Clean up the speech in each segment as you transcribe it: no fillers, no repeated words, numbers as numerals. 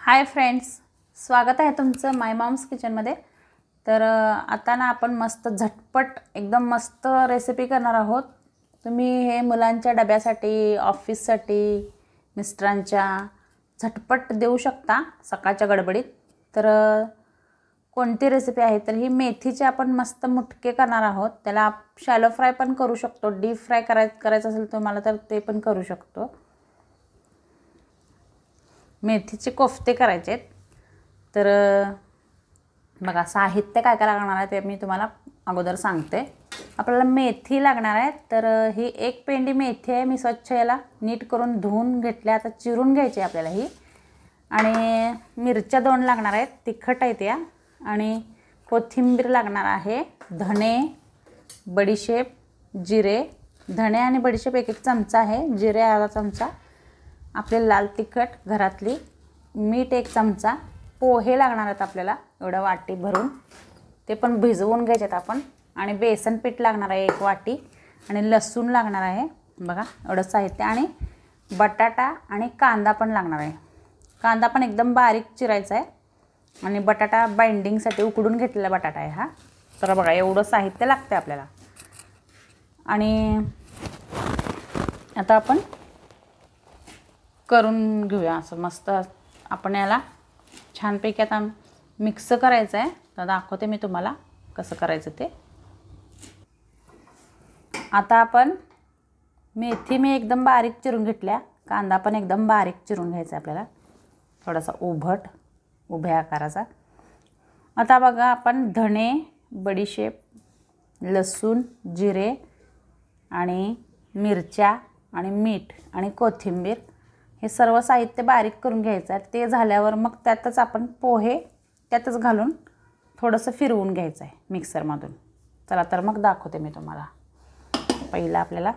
Hi friends, स्वागत आहे तुमचं माय मॉम्स किचनमध्ये। तर आता ना आपण मस्त झटपट एकदम मस्त रेसिपी करणार आहोत। तुम्ही हे मुलांच्या डब्यासाठी, ऑफिससाठी, मिस्टरांच्या झटपट देऊ शकता सकाळच्या गडबडीत। तर कोणती रेसिपी आहे तर ही मेथीचे आपण मस्त मुटके करणार आहोत। त्याला शॅलो फ्राय पण करू शकतो, डीप फ्राय करायचं असेल तुम्हाला तर ते पण करू शकतो। मेथीचे कोफ्ते करायचे आहेत। तर बघा साहित्य काय काय लागणार आहे ते मी तुम्हाला अगोदर सांगते। आपल्याला मेथी लागणार आहे। तर ही एक पेंडी मेथी आहे, मी स्वच्छ याला नीट करून धुवून घेतल्या। आता चिरून घ्यायची आपल्याला ही। आणि मिरच्या 2 लागणार आहेत, तिखट आहेत या। आणि कोथिंबीर लागणार आहे, धणे, बडीशेप, जिरे। धणे आणि बडीशेप 1-1 चमचा आहे, जिरे अर्धा चमचा, आपले लाल तिखट घरातली, मीठ 1 चमचा, पोहे लागणार आहेत आपल्याला एवढं वाटी भरून, ते पण भिजवून घ्यायचे आपण। आणि बेसन पीठ लागणार आहे 1 वाटी, आणि लसूण लागणार आहे बघा एवढं साहित्य। आणि बटाटा आणि कांदा पण लागणार आहे। कांदा पण एकदम बारीक चिरायचा आहे, आणि बटाटा बाइंडिंगसाठी उकडून घेतलेला बटाटा आहे हा। तर बघा एवढं साहित्य लागतं आपल्याला। आणि आता आपण करून घेऊया असं मस्त। आपण याला छानपैकी आता मिक्स करायचं आहे। तर दाखवते मी तुम्हाला कसं करायचं ते। आता आपण मेथी मी एकदम बारीक चिरून घेतल्या, कांदा पण एकदम बारीक चिरून घ्यायचा आपल्याला, थोडासा उभ्या आकाराचा। आता बघा आपण धणे, बडीशेप, लसूण, जिरे आणि मिरच्या आणि मीठ आणि कोथिंबीर हे सर्व साहित्य बारीक करून घ्यायचं आहे। ते झाल्यावर मग त्यातच आपण पोहे त्यातच घालून थोडंसं फिरवून घ्यायचं आहे मिक्सरमधून। चला तर मग दाखवते मी तुम्हाला। पहिलं आपल्याला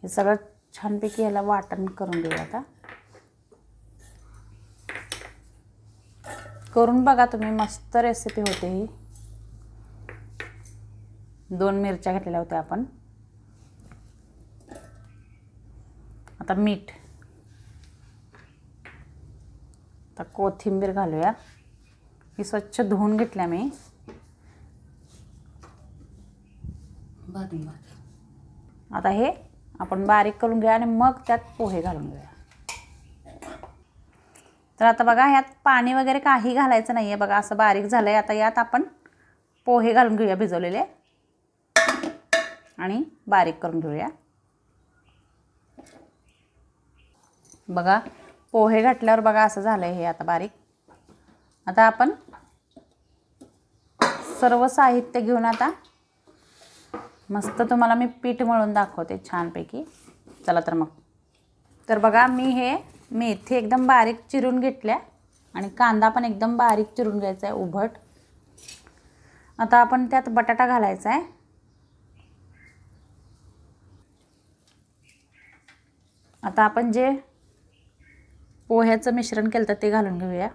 हे सगळं छानपैकी याला वाटण करून घेऊया। आता करून बघा तुम्ही, मस्त रेसिपी होते ही। 2 मिरच्या घेतलेल्या होत्या आपण। आता मीठ, आता कोथिंबीर घालूया, ही स्वच्छ धुवून घेतल्या मी। आता हे आपण बारीक करून घ्या आणि मग त्यात पोहे घालून घेऊया। तर आता बघा ह्यात पाणी वगैरे काही घालायचं नाहीये बघा, असं बारीक झालंय। आता यात आपण पोहे घालून घेऊया भिजवलेले, आणि बारीक करून घेऊया। बघा पोहे घातल्यावर बघा असं झालंय हे आता बारीक। आता आपण सर्व साहित्य घेऊन आता मस्त तुम्हाला मी पीठ मळून दाखवते छानपैकी। चला तर मग। तर बघा मी हे मेथी एकदम बारीक चिरून घेतल्या, आणि कांदा पण एकदम बारीक चिरून घ्यायचा आहे उभट। आता आपण त्यात बटाटा घालायचा आहे। आता आपण जे पोह्याचं मिश्रण केलं ते घालून घेऊया।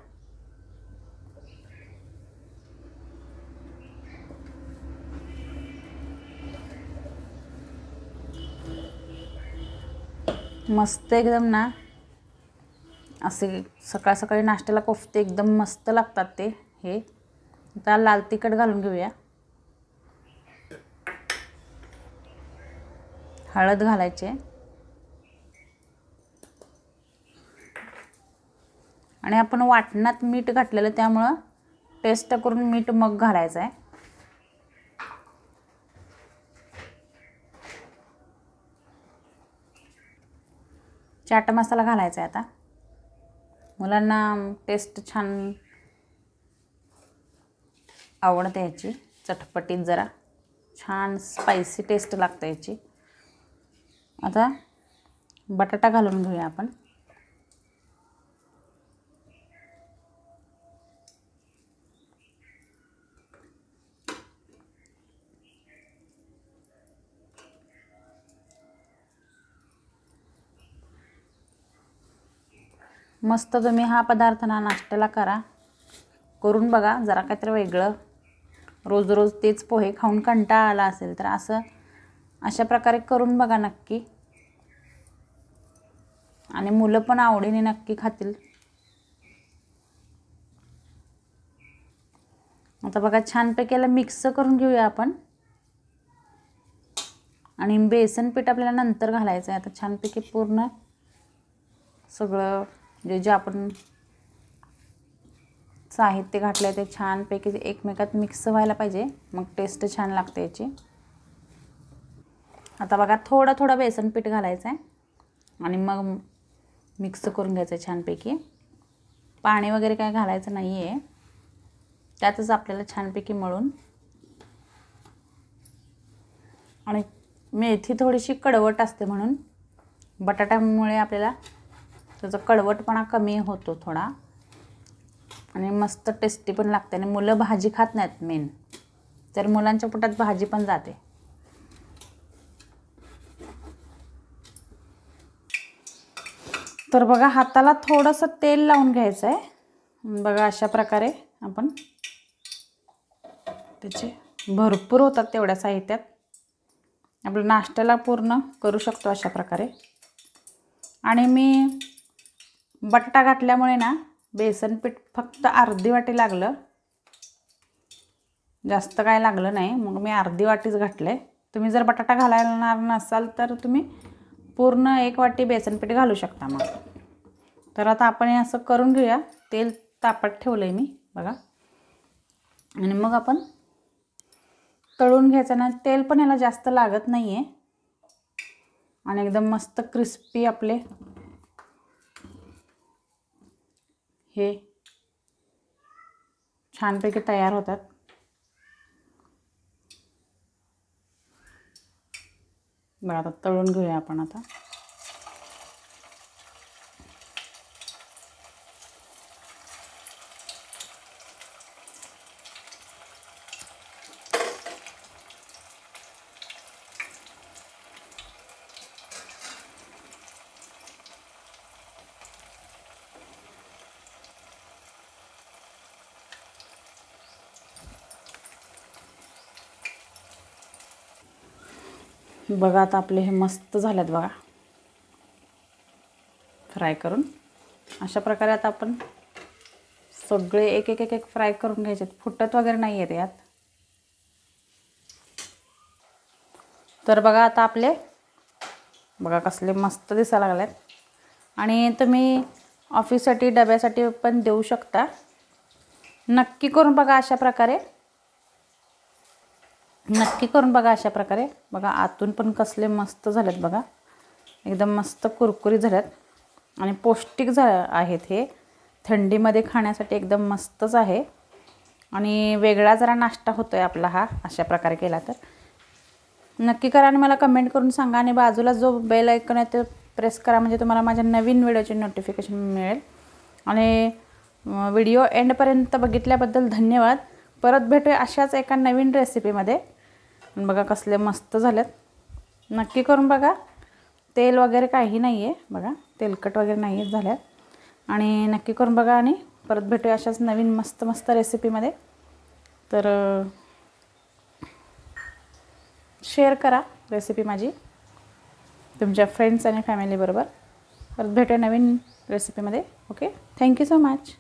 मस्त एकदम ना, असे सकाळ सकाळी नाश्त्याला कोफ्ते एकदम मस्त लागतात ते हे। आता लाल तिखट घालून घेऊया, हळद घालायचे, आणि आपण वाटणात मीठ घातलेलं त्यामुळं टेस्ट करून मीठ मग घालायचं आहे। चाट मसाला घालायचा आहे आता, मुलांना टेस्ट छान आवडते याची, चटपटीत जरा छान स्पायसी टेस्ट लागते याची। आता बटाटा घालून घेऊया आपण। मस्त तुम्ही हा पदार्थ ना नाश्त्याला करून बघा, जरा काहीतरी वेगळं। रोज रोज तेच पोहे खाऊन कंटाळा आला असेल तर असं अशा प्रकारे करून बघा नक्की, आणि मुलं पण आवडीने नक्की खातील। आता बघा छानपैकी याला मिक्स करून घेऊया आपण. आणि बेसन पीठ आपल्याला नंतर घालायचं आहे. आता छानपैकी पूर्ण सगळं जे आपण साहित्य घातलं आहे ते छानपैकी एकमेकात मिक्स व्हायला पाहिजे, मग टेस्ट छान लागते याची. आता बघा थोडं थोडं बेसन पीठ घालायचं आहे आणि मग मिक्स करून घ्यायचं आहे छानपैकी. पाणी वगैरे काय घालायचं नाही आहे, त्यातच आपल्याला छानपैकी मळून. आणि मेथी थोडीशी कडवट असते म्हणून बटाट्यामुळे आपल्याला त्याचा कडवटपणा कमी होतो थोडा आणि मस्त टेस्टी पण लागते. आणि मुलं भाजी खात नाहीत मेन, तर मुलांच्या पोटात भाजी पण जाते. तर बघा हाताला थोडंसं तेल लावून घ्यायचं आहे. बघा अशा प्रकारे आपण त्याचे भरपूर होतात तेवढ्या साहित्यात. आपलं नाश्त्याला पूर्ण करू शकतो अशा प्रकारे. आणि मी बटाटा घातल्यामुळे ना बेसन पीठ फक्त अर्धी वाटी लागलं, जास्त काय लागलं नाही, मग मी अर्धी वाटीच घातले. तुम्ही जर बटाटा घालणार नसाल तर तुम्ही पूर्ण 1 वाटी बेसन पीठ घालू शकता मग. तर आता आपण हे असं करून घेऊया. तेल तापत ठेवलं आहे मी बघा. आणि मग आपण तळून घ्यायचं ना. तेल पण याला जास्त लागत नाही आहे आणि एकदम मस्त क्रिस्पी आपले हे छानपैकी तयार होतात. बघा आता तळून घेऊया आपण आता. बघा आता आपले हे मस्त झालेत बघा फ्राय करून. अशा प्रकारे आता आपण सगळे एक एक एक एक फ्राय करून घ्यायचे. फुटत वगैरे नाही आहेत यात. तर बघा आता आपले बघा कसले मस्त दिसायला लागलेत. आणि तुम्ही ऑफिससाठी डब्यासाठी पण देऊ शकता. नक्की करून बघा अशा प्रकारे. नक्की करून बघा अशा प्रकारे. बघा आतून पण कसले मस्त झालेत बघा. एकदम मस्त कुरकुरीत झालेत आणि पौष्टिक आहेत हे. थंडीमध्ये खाण्यासाठी एकदम मस्तच आहे. आणि वेगळा जरा नाश्ता होतोय आपला हा अशा प्रकारे केला तर. नक्की करा आणि मला कमेंट करून सांगा. आणि बाजूला जो बेल आयकॉन आहे ते प्रेस करा, म्हणजे तुम्हाला माझ्या नवीन व्हिडिओचे नोटिफिकेशन मिळेल. आणि व्हिडिओ एंडपर्यंत बघितल्याबद्दल धन्यवाद. परत भेटूया अशाच एका नवीन रेसिपीमध्ये. बघा कसले मस्त झालेत. नक्की करून बघा. तेल वगैरे काही नाही आहे बघा, तेलकट वगैरे नाही आहे झाल्यात. आणि नक्की करून बघा आणि परत भेटूया अशाच नवीन मस्त मस्त रेसिपीमध्ये. तर शेअर करा रेसिपी माझी तुमच्या फ्रेंड्स आणि फॅमिलीबरोबर. परत भेटूया नवीन रेसिपीमध्ये. Okay, thank you so much.